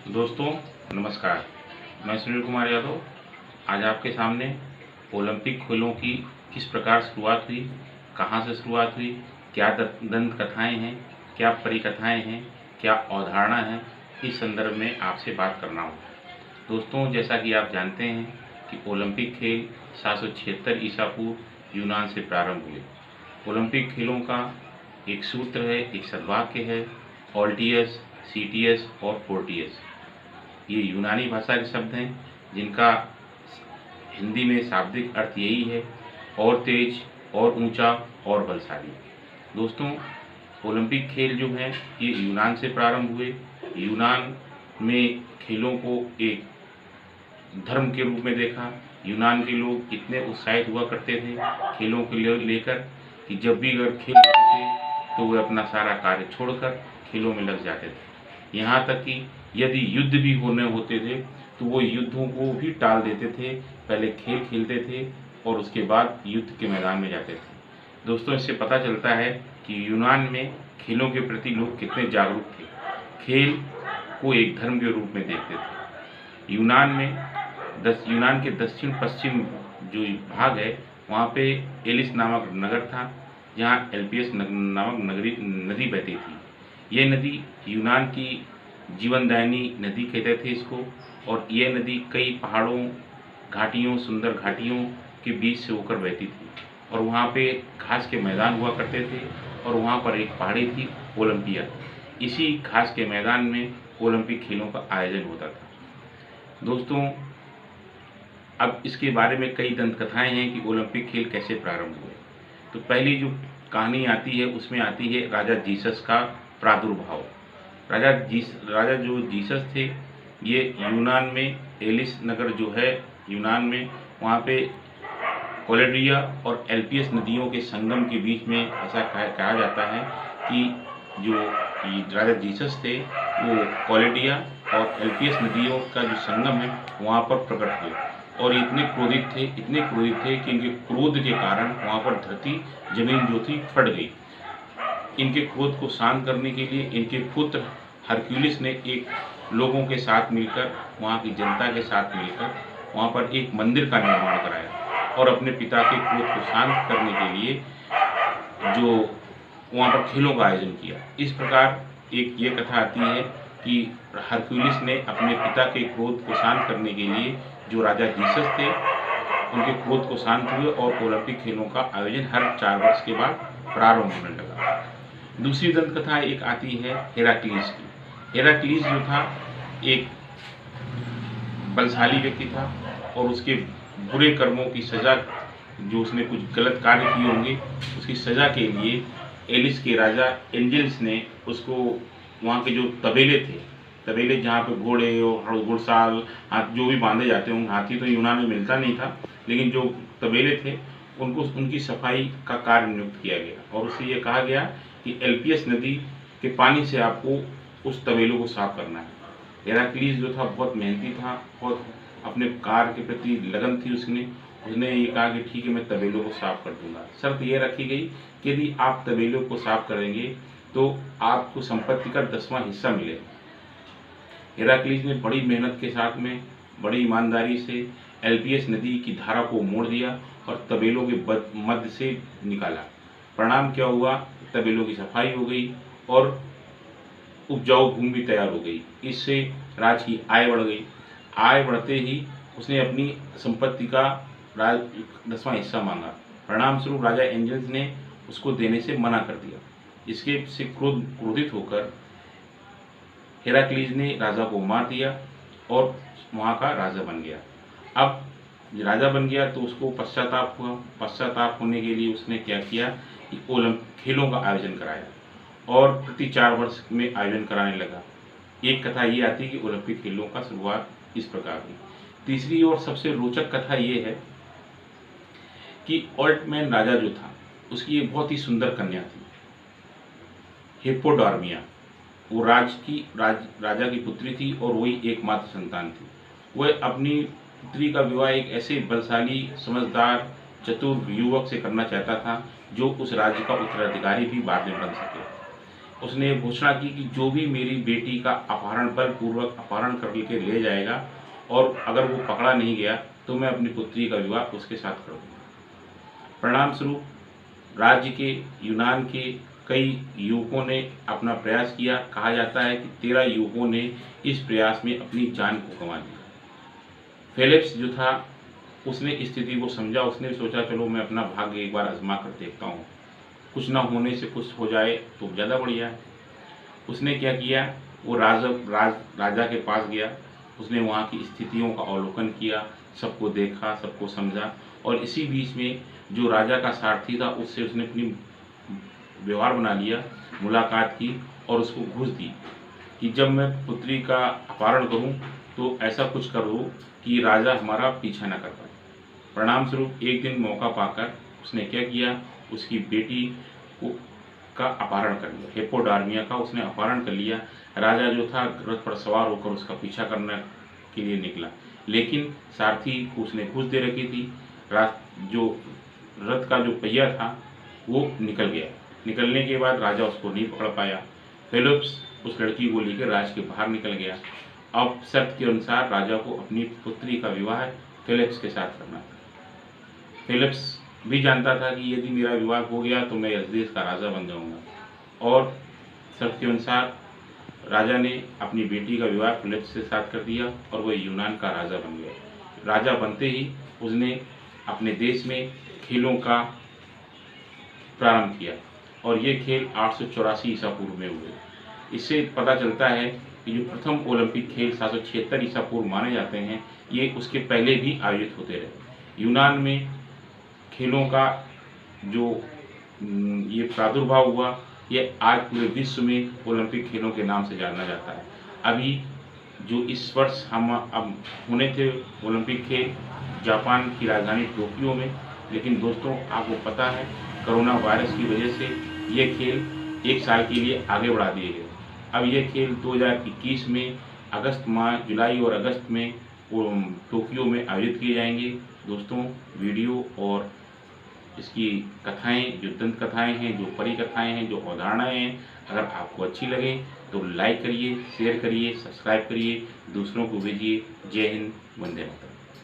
दोस्तों नमस्कार, मैं सुनील कुमार यादव आज आपके सामने ओलंपिक खेलों की किस प्रकार शुरुआत हुई, कहाँ से शुरुआत हुई, क्या दंत कथाएँ हैं, क्या परिकथाएँ हैं, क्या अवधारणा है, इस संदर्भ में आपसे बात करना हूँ। दोस्तों, जैसा कि आप जानते हैं कि ओलंपिक खेल 776 ईसा पूर्व यूनान से प्रारंभ हुए। ओलंपिक खेलों का एक सूत्र है, एक सद्वाक्य है, ऑल्टियस, सीटियस और फोर्टियस। ये यूनानी भाषा के शब्द हैं जिनका हिंदी में शाब्दिक अर्थ यही है, और तेज, और ऊंचा, और बलशाली। दोस्तों, ओलंपिक खेल जो हैं ये यूनान से प्रारंभ हुए। यूनान में खेलों को एक धर्म के रूप में देखा। यूनान के लोग इतने उत्साहित हुआ करते थे खेलों को लेकर कि जब भी अगर खेल होते थे तो वे अपना सारा कार्य छोड़कर खेलों में लग जाते थे। यहाँ तक कि यदि युद्ध भी होने होते थे तो वो युद्धों को भी टाल देते थे, पहले खेल खेलते थे और उसके बाद युद्ध के मैदान में जाते थे। दोस्तों, इससे पता चलता है कि यूनान में खेलों के प्रति लोग कितने जागरूक थे, खेल को एक धर्म के रूप में देखते थे। यूनान के दक्षिण पश्चिम जो भाग है वहाँ पे एलिस नामक नगर था, जहाँ एल्पियस नामक नदी बहती थी। ये नदी यूनान की जीवनदायिनी नदी कहते थे इसको, और यह नदी कई पहाड़ों, घाटियों, सुंदर घाटियों के बीच से होकर बहती थी, और वहाँ पे घास के मैदान हुआ करते थे, और वहाँ पर एक पहाड़ी थी ओलंपिया। इसी घास के मैदान में ओलंपिक खेलों का आयोजन होता था। दोस्तों, अब इसके बारे में कई दंत कथाएँ हैं कि ओलंपिक खेल कैसे प्रारंभ हुए। तो पहली जो कहानी आती है उसमें आती है राजा जीसस का प्रादुर्भाव। राजा जो जीसस थे ये यूनान में एलिस नगर जो है यूनान में, वहाँ पे कोलेड्रिया और एल्पियस नदियों के संगम के बीच में ऐसा कहा जाता है कि जो राजा जीसस थे वो कोलेड्रिया और एल्पियस नदियों का जो संगम है वहाँ पर प्रकट हुए, और इतने क्रोधित थे कि इनके क्रोध के कारण वहाँ पर धरती, जमीन जो थी फट गई। इनके क्रोध को शांत करने के लिए इनके पुत्र हरक्यूलिस ने लोगों के साथ मिलकर, वहाँ की जनता के साथ मिलकर वहाँ पर एक मंदिर का निर्माण कराया, और अपने पिता के क्रोध को शांत करने के लिए जो वहाँ पर खेलों का आयोजन किया। इस प्रकार एक ये कथा आती है कि हरक्यूलिस ने अपने पिता के क्रोध को शांत करने के लिए, जो राजा जीसस थे, उनके क्रोध को शांत हुए और ओलंपिक खेलों का आयोजन हर 4 वर्ष के बाद प्रारंभ होने लगा। दूसरी दंत कथा एक आती है हेराक्लीस की। हेराक्लीस जो था एक बलशाली व्यक्ति था, और उसके बुरे कर्मों की सजा, जो उसने कुछ गलत कार्य किए होंगे, उसकी सजा के लिए एलिस के राजा एंजल्स ने उसको वहाँ के जो तबेले जहाँ पे घोड़े और घुड़साल, हाथ जो भी बांधे जाते होंगे, हाथी तो यूनान में मिलता नहीं था, लेकिन जो तबेले थे उनको उनकी सफाई का कार्य नियुक्त किया गया, और उससे ये कहा गया कि एल्पियस नदी के पानी से आपको उस तबेलों को साफ करना है। हेराक्लीस जो था बहुत मेहनती था, बहुत अपने कार्य के प्रति लगन थी उसने ये कहा कि ठीक है, मैं तबेलों को साफ कर दूंगा। शर्त ये रखी गई कि यदि आप तबेलों को साफ करेंगे तो आपको संपत्ति का 10वां हिस्सा मिलेगा। हेराक्लीस ने बड़ी मेहनत के साथ में, बड़ी ईमानदारी से एल्पियस नदी की धारा को मोड़ दिया और तबेलों के मध्य से निकाला। परिणाम क्या हुआ? तबेलों की सफाई हो गई और उपजाऊ भूमि भी तैयार हो गई। इससे राज्य की आय बढ़ गई। आय बढ़ते ही उसने अपनी संपत्ति का 10वां हिस्सा मांगा। परिणाम स्वरूप राजा एंजल्स ने उसको देने से मना कर दिया। इसके से क्रोधित होकर हेराक्लीस ने राजा को मार दिया और वहाँ का राजा बन गया। अब राजा बन गया तो उसको पश्चाताप हुआ। पश्चाताप होने के लिए उसने क्या किया कि ओलंपिक खेलों का आयोजन कराया, और प्रति 4 वर्ष में आयोजन कराने लगा। एक कथा ये आती है कि ओलंपिक खेलों का शुरुआत इस प्रकार हुई। तीसरी और सबसे रोचक कथा ये है कि ऑल्टमैन राजा जो था उसकी एक बहुत ही सुंदर कन्या थी, हिप्पोडार्मिया। वो राजा की पुत्री थी और वही एकमात्र संतान थी। वह अपनी पुत्री का विवाह एक ऐसे बलशाली, समझदार, चतुर युवक से करना चाहता था जो उस राज्य का उत्तराधिकारी भी बाद में बन सके। उसने घोषणा की कि जो भी मेरी बेटी का अपहरण बलपूर्वक अपहरण करके ले जाएगा और अगर वो पकड़ा नहीं गया तो मैं अपनी पुत्री का विवाह उसके साथ कर दूंगा। परिणाम स्वरूप राज्य के यूनान के कई युवकों ने अपना प्रयास किया। कहा जाता है कि 13 युवकों ने इस प्रयास में अपनी जान को गंवा दिया। फेलिक्स जो था उसने स्थिति को समझा। उसने सोचा चलो मैं अपना भाग्य एक बार आजमा कर देखता हूँ, कुछ ना होने से कुछ हो जाए तो ज़्यादा बढ़िया है। उसने क्या किया, वो राजा के पास गया। उसने वहाँ की स्थितियों का अवलोकन किया, सबको देखा, सबको समझा और इसी बीच में जो राजा का सारथी था उससे उसने अपनी व्यवहार बना लिया, मुलाकात की और उसको घूस दी कि जब मैं पुत्री का अपहरण करूं तो ऐसा कुछ करूं कि राजा हमारा पीछा न कर पाए। परिणाम स्वरूप एक दिन मौका पाकर उसने क्या किया, उसकी बेटी को का अपहरण कर लिया, हिप्पोडार्मिया का उसने अपहरण कर लिया। राजा जो था रथ पर सवार होकर उसका पीछा करने के लिए निकला, लेकिन सारथी को उसने घूस दे रखी थी। जो रथ का जो पहिया था वो निकल गया। निकलने के बाद राजा उसको नहीं पकड़ पाया। फेलिक्स उस लड़की को लेकर राज के बाहर निकल गया। अब शर्त के अनुसार राजा को अपनी पुत्री का विवाह फेलिक्स के साथ करना था। फेलिक्स भी जानता था कि यदि मेरा विवाह हो गया तो मैं इस देश का राजा बन जाऊंगा और शर्त के अनुसार राजा ने अपनी बेटी का विवाह फेलिक्स के साथ कर दिया और वह यूनान का राजा बन गया। राजा बनते ही उसने अपने देश में खेलों का प्रारंभ किया और ये खेल 884 ईसा पूर्व में हुए। इससे पता चलता है कि जो प्रथम ओलंपिक खेल 776 ईसा पूर्व माने जाते हैं, ये उसके पहले भी आयोजित होते रहे। यूनान में खेलों का जो ये प्रादुर्भाव हुआ, ये आज पूरे विश्व में ओलंपिक खेलों के नाम से जाना जाता है। अभी जो इस वर्ष हम अब होने थे ओलंपिक खेल जापान की राजधानी टोक्यो में, लेकिन दोस्तों आपको पता है कोरोना वायरस की वजह से ये खेल 1 साल के लिए आगे बढ़ा दिए गए। अब ये खेल 2021 में जुलाई और अगस्त में टोक्यो में आयोजित किए जाएंगे। दोस्तों वीडियो और इसकी कथाएं, जो दंत कथाएं हैं, जो परी कथाएं हैं, जो अवधारणाएं हैं, अगर आपको अच्छी लगे तो लाइक करिए, शेयर करिए, सब्सक्राइब करिए, दूसरों को भेजिए। जय हिंद, वंदे मातरम।